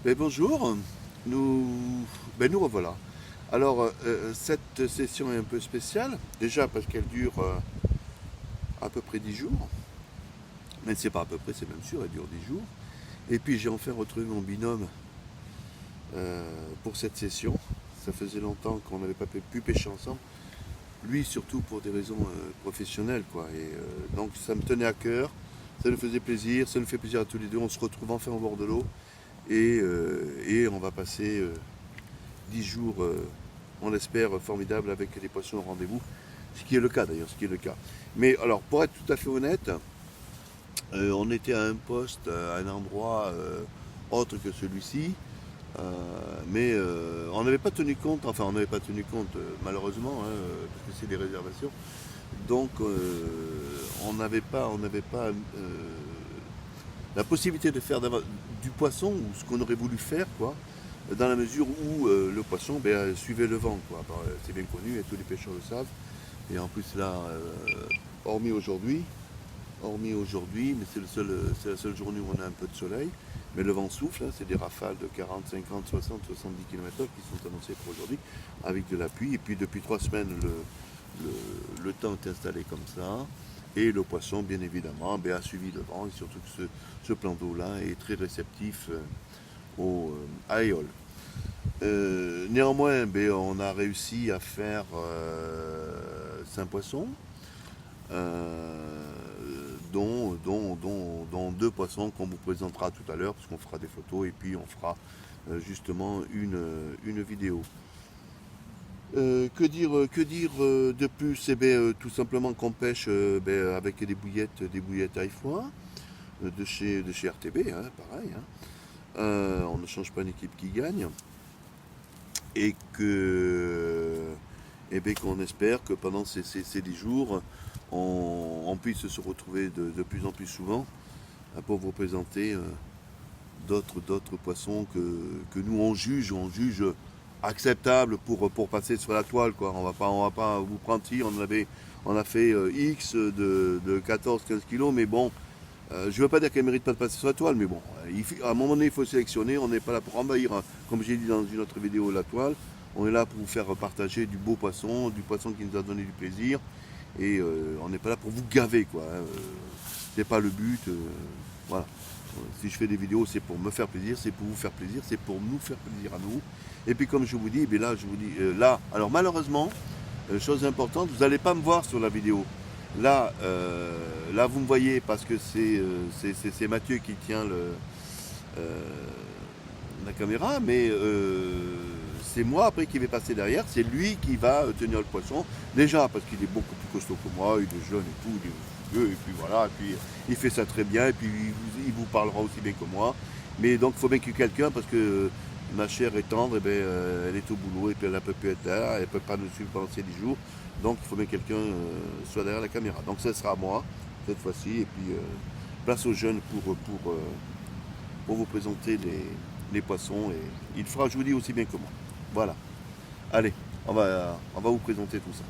Bonjour, nous revoilà. Alors, cette session est un peu spéciale, déjà parce qu'elle dure à peu près 10 jours, mais c'est pas à peu près, c'est même sûr, elle dure 10 jours. Et puis j'ai enfin retrouvé mon binôme pour cette session. Ça faisait longtemps qu'on n'avait pas pu pêcher ensemble. Lui surtout pour des raisons professionnelles, quoi. Et donc ça me tenait à cœur, ça nous faisait plaisir, ça nous fait plaisir à tous les deux. On se retrouve enfin au bord de l'eau et on va passer 10 jours, on l'espère, formidables avec les poissons au rendez-vous. Ce qui est le cas d'ailleurs, ce qui est le cas. Mais alors, pour être tout à fait honnête, on était à un poste, à un endroit autre que celui-ci, mais on n'avait pas tenu compte, enfin on n'avait pas tenu compte malheureusement, hein, parce que c'est des réservations. Donc on n'avait pas la possibilité de faire du poisson ou ce qu'on aurait voulu faire, quoi, dans la mesure où le poisson suivait le vent, quoi. C'est bien connu et tous les pêcheurs le savent. Et en plus là, hormis aujourd'hui, mais c'est la seule journée où on a un peu de soleil. Mais le vent souffle, hein, c'est des rafales de 40, 50, 60, 70 km/h qui sont annoncées pour aujourd'hui, avec de la pluie. Et puis depuis 3 semaines, le temps est installé comme ça. Et le poisson, bien évidemment, a suivi le vent. Et surtout que ce plan d'eau-là est très réceptif à éole. Néanmoins, on a réussi à faire 5 poissons, dont 2 poissons qu'on vous présentera tout à l'heure, parce qu'on fera des photos et puis on fera justement une vidéo. Que dire de plus? Tout simplement qu'on pêche avec des bouillettes à foin de chez RTB, hein, pareil. Hein. On ne change pas une équipe qui gagne. Et qu'on espère que pendant ces 10 jours, on puisse se retrouver de plus en plus souvent pour vous présenter d'autres poissons que nous on juge acceptables pour passer sur la toile, quoi. On va pas vous prendre si on a fait X de 14-15 kilos, mais bon, je ne veux pas dire qu'elle ne mérite pas de passer sur la toile, mais bon, à un moment donné, il faut sélectionner. On n'est pas là pour envahir, hein, comme j'ai dit dans une autre vidéo, la toile. On est là pour vous faire partager du beau poisson, du poisson qui nous a donné du plaisir. Et on n'est pas là pour vous gaver, quoi. Hein. C'est pas le but. Voilà. Si je fais des vidéos, c'est pour me faire plaisir, c'est pour vous faire plaisir, c'est pour nous faire plaisir à nous. Et puis comme je vous dis, là, là, alors malheureusement, chose importante, vous n'allez pas me voir sur la vidéo. Là, vous me voyez parce que c'est Mathieu qui tient la caméra, mais c'est moi après qui vais passer derrière, c'est lui qui va tenir le poisson. Déjà parce qu'il est beaucoup plus costaud que moi, il est jeune et tout, il est vieux, et puis voilà, et puis il fait ça très bien, et puis il vous parlera aussi bien que moi. Mais donc il faut bien qu'il y ait quelqu'un parce que ma chère est tendre, elle est au boulot et puis elle ne peut plus être là, elle ne peut pas nous suivre pendant ces 10 jours. Donc il faut bien que quelqu'un soit derrière la caméra. Donc ce sera moi cette fois-ci. Et puis place aux jeunes pour vous présenter les poissons. Et il fera, je vous dis, aussi bien que moi. Voilà. Allez, on va vous présenter tout ça.